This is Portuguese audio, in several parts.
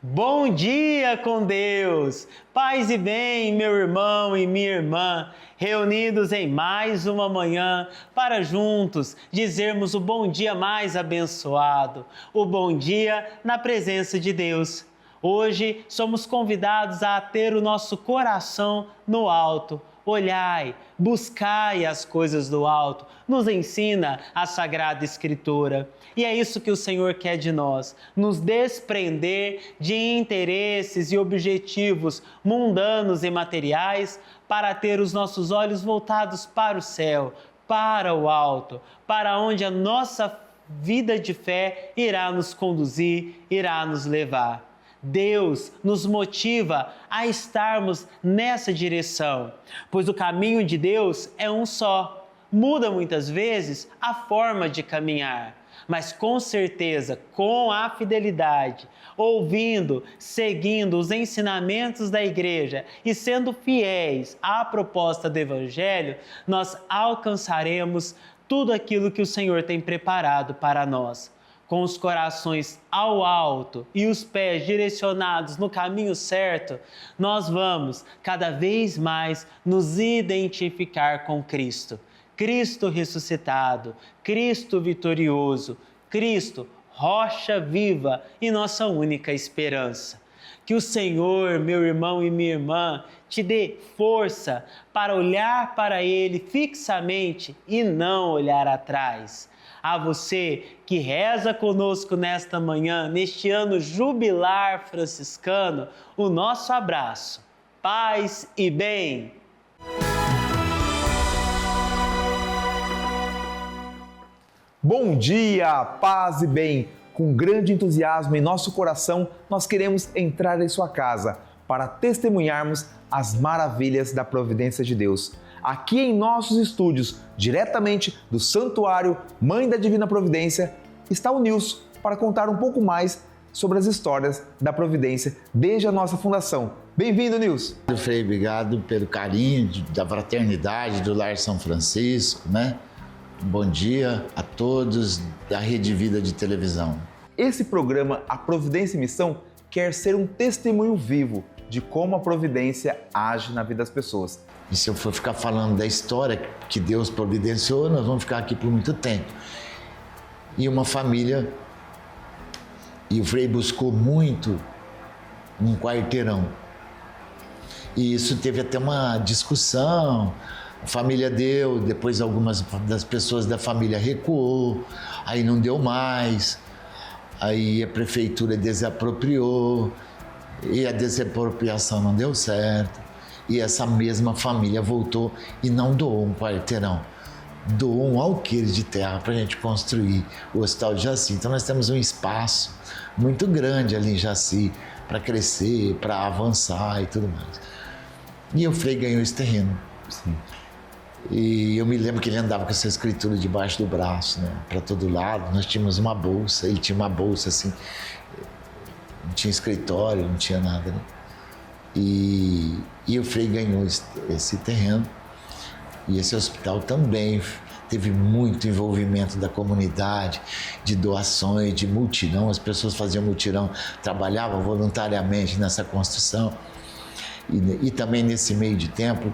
Bom dia com Deus! Paz e bem, meu irmão e minha irmã, reunidos em mais uma manhã para juntos dizermos o bom dia mais abençoado, o bom dia na presença de Deus. Hoje somos convidados a ter o nosso coração no alto. Olhai, buscai as coisas do alto, nos ensina a Sagrada Escritura. E é isso que o Senhor quer de nós, nos desprender de interesses e objetivos mundanos e materiais para ter os nossos olhos voltados para o céu, para o alto, para onde a nossa vida de fé irá nos conduzir, irá nos levar. Deus nos motiva a estarmos nessa direção, pois o caminho de Deus é um só. Muda muitas vezes a forma de caminhar, mas com certeza, com a fidelidade, ouvindo, seguindo os ensinamentos da igreja e sendo fiéis à proposta do Evangelho, nós alcançaremos tudo aquilo que o Senhor tem preparado para nós. Com os corações ao alto e os pés direcionados no caminho certo, nós vamos cada vez mais nos identificar com Cristo. Cristo ressuscitado, Cristo vitorioso, Cristo, rocha viva e nossa única esperança. Que o Senhor, meu irmão e minha irmã, te dê força para olhar para Ele fixamente e não olhar atrás. A você que reza conosco nesta manhã, neste ano jubilar franciscano, o nosso abraço. Paz e bem! Bom dia, paz e bem! Com grande entusiasmo em nosso coração, nós queremos entrar em sua casa para testemunharmos as maravilhas da providência de Deus. Aqui em nossos estúdios, diretamente do Santuário Mãe da Divina Providência, está o Nilson para contar um pouco mais sobre as histórias da Providência desde a nossa fundação. Bem-vindo, Nilson! Frei, obrigado pelo carinho da fraternidade do Lar São Francisco, né? Bom dia a todos da Rede Vida de televisão. Esse programa, A Providência em Missão, quer ser um testemunho vivo de como a Providência age na vida das pessoas. E se eu for ficar falando da história que Deus providenciou, nós vamos ficar aqui por muito tempo. E uma família, e o Frei buscou muito um quarteirão. E isso teve até uma discussão, a família deu, depois algumas das pessoas da família recuou, aí não deu mais, aí a prefeitura desapropriou, e a desapropriação não deu certo. E essa mesma família voltou e não doou um quarteirão, doou um alqueire de terra para a gente construir o Hospital de Jaci. Então nós temos um espaço muito grande ali em Jaci para crescer, para avançar e tudo mais. E o Frei ganhou esse terreno. Sim. E eu me lembro que ele andava com essa escritura debaixo do braço, né, para todo lado. Nós tínhamos uma bolsa, ele tinha uma bolsa assim, não tinha escritório, não tinha nada, né? E o Frei ganhou esse terreno e esse hospital também teve muito envolvimento da comunidade, de doações, de mutirão, as pessoas faziam mutirão, trabalhavam voluntariamente nessa construção e também nesse meio de tempo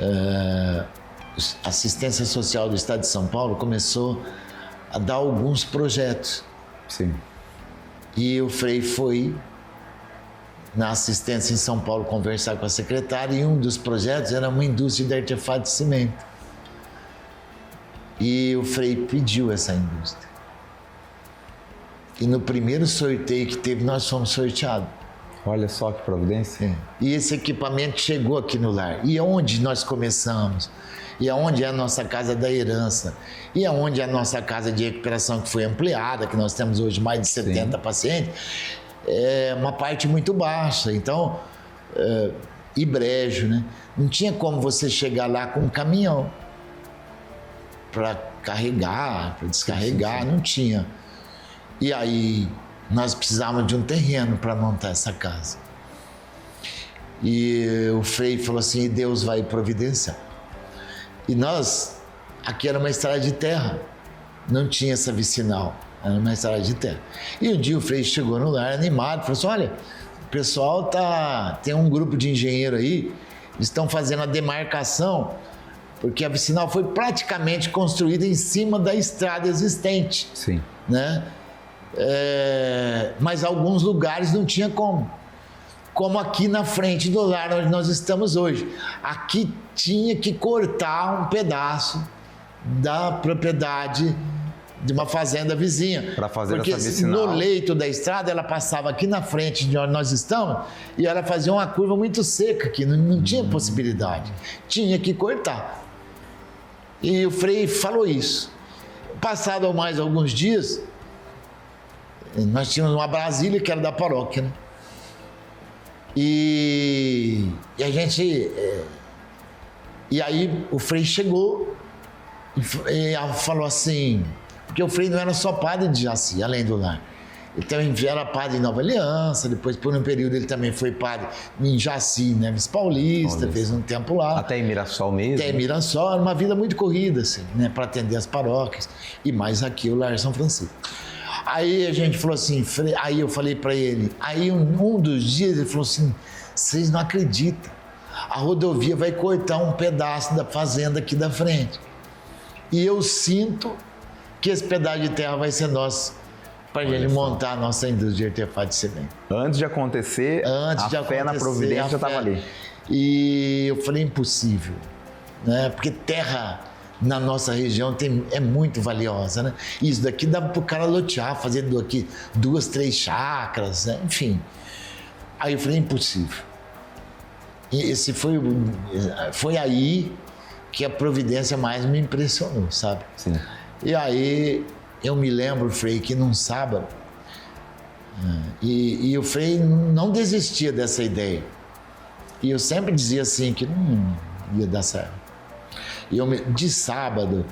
a assistência social do Estado de São Paulo começou a dar alguns projetos. Sim. E o Frei foi na assistência em São Paulo conversar com a secretária e um dos projetos era uma indústria de artefato de cimento. E o Frei pediu essa indústria. E no primeiro sorteio que teve, nós fomos sorteados. Olha só que providência. É. E esse equipamento chegou aqui no lar. E aonde nós começamos? E aonde é a nossa casa da herança? E aonde é a nossa casa de recuperação que foi ampliada, que nós temos hoje mais de 70 pacientes? uma parte muito baixa, então, e brejo, né? Não tinha como você chegar lá com um caminhão para carregar, para descarregar, não tinha. E aí nós precisávamos de um terreno para montar essa casa. E o Frei falou assim, Deus vai providenciar. E nós, aqui era uma estrada de terra, não tinha essa vicinal, era uma estrada de terra. E um dia o Frei chegou no lar animado, falou assim, olha, o pessoal tem um grupo de engenheiro aí, eles estão fazendo a demarcação, porque a vicinal foi praticamente construída em cima da estrada existente. Sim. Né? Mas alguns lugares não tinha como aqui na frente do lar onde nós estamos hoje. Aqui tinha que cortar um pedaço da propriedade de uma fazenda vizinha. Para fazer porque essa vicinal. No leito da estrada, ela passava aqui na frente de onde nós estamos e ela fazia uma curva muito seca aqui, não tinha possibilidade. Tinha que cortar. E o Frei falou isso. Passado mais alguns dias, nós tínhamos uma Brasília que era da paróquia, né? E a gente... E aí o Frei chegou e falou assim... Porque o Frei não era só padre de Jaci, além do lar. Ele também era padre em Nova Aliança, depois por um período ele também foi padre em Jaci, Neves Paulista, fez um tempo lá. Até em Mirassol mesmo? Até em Mirassol, era uma vida muito corrida, assim, né? Para atender as paróquias. E mais aqui o Lar São Francisco. Aí a gente falou assim, aí eu falei para ele, aí um dos dias ele falou assim, vocês não acreditam, a rodovia vai cortar um pedaço da fazenda aqui da frente. E eu sinto que esse pedaço de terra vai ser nosso, para a gente montar a nossa indústria de artefato de cimento. Antes de acontecer, a fé na providência já estava ali. E eu falei, impossível, né? Porque terra na nossa região é muito valiosa, né? Isso daqui dá para o cara lotear, fazer aqui 2, 3 chácaras, né? Enfim. Aí eu falei, impossível. E esse foi aí que a providência mais me impressionou, sabe? Sim. E aí eu me lembro, Frei, que num sábado, e o Frei não desistia dessa ideia. E eu sempre dizia assim, que não ia dar certo. E de sábado,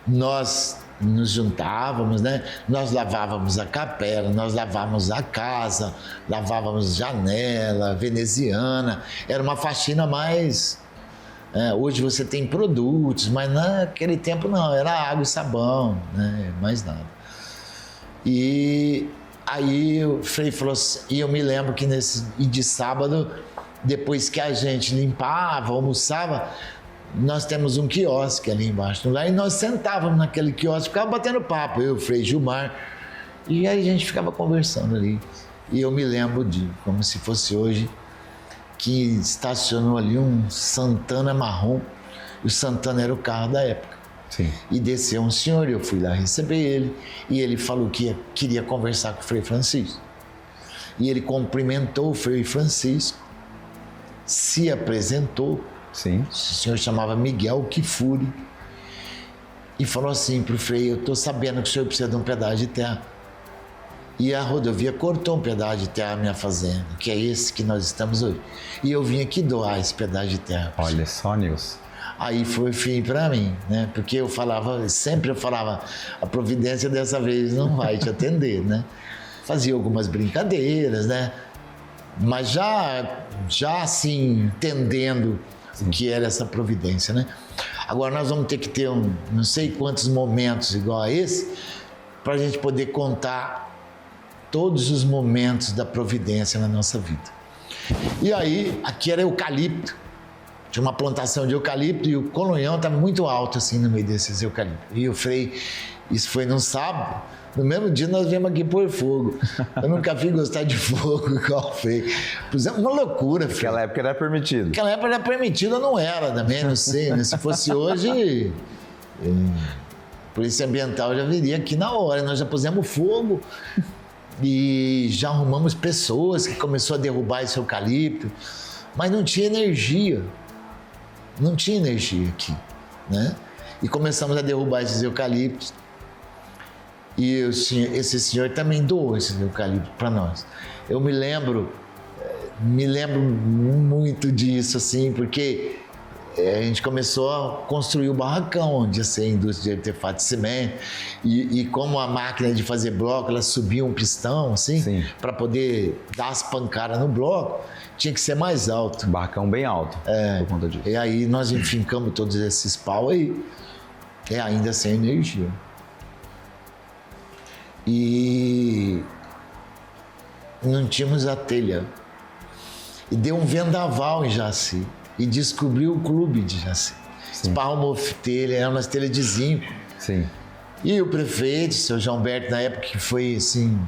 nós nos juntávamos, né? Nós lavávamos a capela, nós lavávamos a casa, lavávamos janela, veneziana. Era uma faxina mais... hoje você tem produtos, mas naquele tempo não, era água e sabão, né? Mais nada. E aí o Frei falou assim, e eu me lembro que de sábado, depois que a gente limpava, almoçava, nós temos um quiosque ali embaixo lá, e nós sentávamos naquele quiosque, ficava batendo papo, eu, o Frei Gilmar, e aí a gente ficava conversando ali. E eu me lembro como se fosse hoje, que estacionou ali um Santana marrom, e o Santana era o carro da época. Sim. E desceu um senhor, eu fui lá receber ele, e ele falou que queria conversar com o Frei Francisco. E ele cumprimentou o Frei Francisco, se apresentou. Sim. O senhor chamava Miguel Kifuri, e falou assim para o Frei, eu estou sabendo que o senhor precisa de um pedaço de terra. E a rodovia cortou um pedaço de terra à minha fazenda, que é esse que nós estamos hoje. E eu vim aqui doar esse pedaço de terra. Olha só, Nilson. Aí foi fim para mim, né? Porque sempre eu falava, a providência dessa vez não vai te atender, né? Fazia algumas brincadeiras, né? Mas já assim, entendendo o que era essa providência, né? Agora nós vamos ter que ter não sei quantos momentos igual a esse, para a gente poder contar todos os momentos da providência na nossa vida. E aí, aqui era eucalipto, tinha uma plantação de eucalipto e o colunhão estava muito alto assim no meio desses eucaliptos. E o Frei, isso foi num sábado, no mesmo dia nós viemos aqui pôr fogo. Eu nunca vi gostar de fogo igual o Frei. Uma loucura, Frei. Naquela época era permitido. Naquela época era permitido, não era também, não sei, né? Se fosse hoje, a Polícia Ambiental já viria aqui na hora. Nós já pusemos fogo e já arrumamos pessoas que começou a derrubar esse eucalipto, mas não tinha energia. Não tinha energia aqui, né? E começamos a derrubar esses eucaliptos. E esse senhor também doou esse eucalipto para nós. Eu me lembro muito disso, assim, porque a gente começou a construir o barracão onde ia ser a indústria de artefato de cimento. E como a máquina de fazer bloco, ela subia um pistão, assim, para poder dar as pancadas no bloco, tinha que ser mais alto. Barracão bem alto, por conta disso. E aí nós enfincamos todos esses pau aí, ainda sem energia. E não tínhamos a telha. E deu um vendaval em Jaci. E descobriu o clube de Jaci. Esparramou telha, era umas telhas de zinco. Sim. E o prefeito, o seu João Berto, na época, que foi, assim,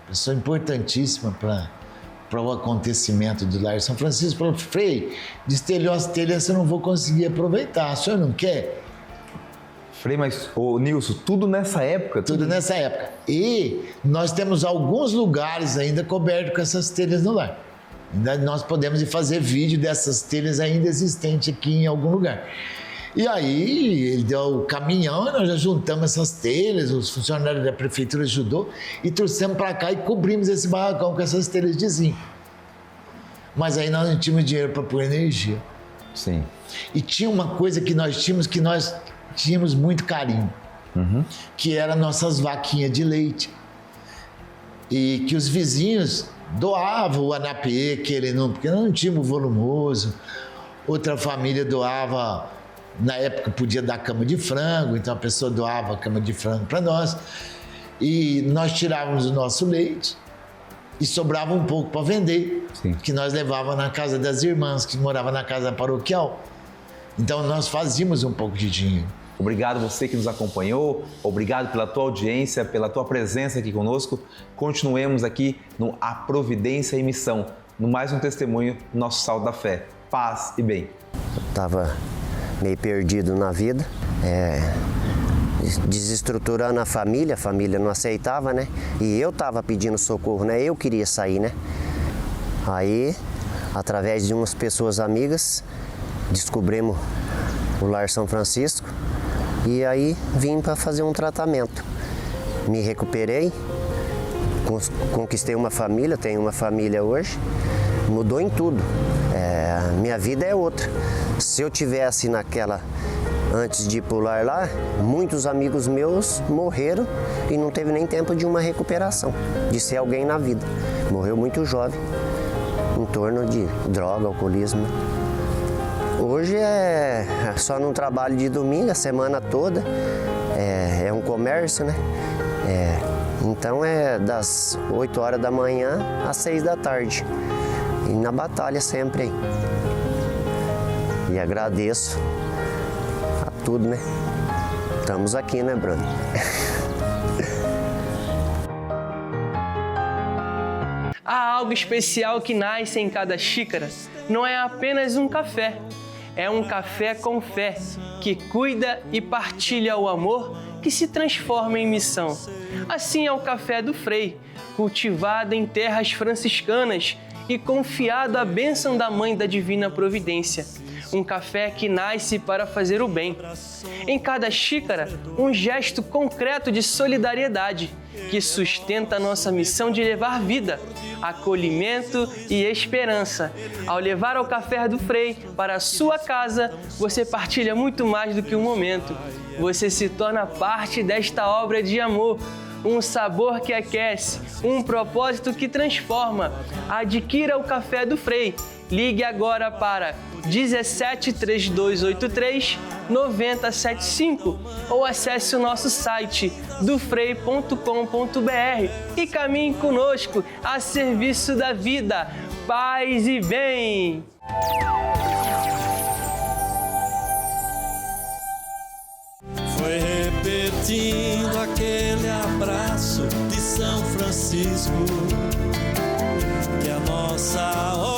pessoa importantíssima para o acontecimento do Lar São Francisco, falou: Frei, destelhou as telhas, eu não vou conseguir aproveitar. O senhor não quer? Frei, mas, Nilson, tudo nessa época? Tudo nessa época. E nós temos alguns lugares ainda cobertos com essas telhas no lar. Ainda nós podemos fazer vídeo dessas telhas ainda existentes aqui em algum lugar. E aí ele deu o caminhão, nós já juntamos essas telhas, os funcionários da prefeitura ajudou e trouxemos para cá e cobrimos esse barracão com essas telhas de zinco. Mas aí nós não tínhamos dinheiro para pôr energia. Sim. E tinha uma coisa que nós tínhamos muito carinho, que era nossas vaquinhas de leite. E que os vizinhos doavam o anapê, porque nós não tínhamos volumoso. Outra família doava, na época podia dar cama de frango, então a pessoa doava a cama de frango para nós. E nós tirávamos o nosso leite e sobrava um pouco para vender, que nós levávamos na casa das irmãs, que moravam na casa paroquial. Então nós fazíamos um pouco de dinheiro. Obrigado você que nos acompanhou, obrigado pela tua audiência, pela tua presença aqui conosco. Continuemos aqui no A Providência e Missão, no mais um testemunho do nosso Sal da Fé. Paz e bem. Eu estava meio perdido na vida, desestruturando a família não aceitava, né? E eu estava pedindo socorro, né? Eu queria sair, né? Aí, através de umas pessoas amigas, descobrimos o Lar São Francisco. E aí vim para fazer um tratamento. Me recuperei, conquistei uma família, tenho uma família hoje, mudou em tudo. Minha vida é outra. Se eu tivesse antes de pular lá, muitos amigos meus morreram e não teve nem tempo de uma recuperação, de ser alguém na vida. Morreu muito jovem, em torno de droga, alcoolismo. Hoje é só num trabalho de domingo, a semana toda, é um comércio, né? Então é das 8 horas da manhã às 6 da tarde. E na batalha sempre aí. E agradeço a tudo, né? Estamos aqui, né, Bruno? Há algo especial que nasce em cada xícara. Não é apenas um café. É um café com fé, que cuida e partilha o amor que se transforma em missão. Assim é o café do Frei, cultivado em terras franciscanas e confiado à bênção da Mãe da Divina Providência. Um café que nasce para fazer o bem. Em cada xícara, um gesto concreto de solidariedade que sustenta a nossa missão de levar vida, acolhimento e esperança. Ao levar o café do Frei para a sua casa, você partilha muito mais do que um momento. Você se torna parte desta obra de amor, um sabor que aquece, um propósito que transforma. Adquira o café do Frei. Ligue agora para 17 3283 9075 ou acesse o nosso site dofrei.com.br e caminhe conosco a serviço da vida. Paz e bem! Foi repetindo aquele abraço de São Francisco que a nossa obra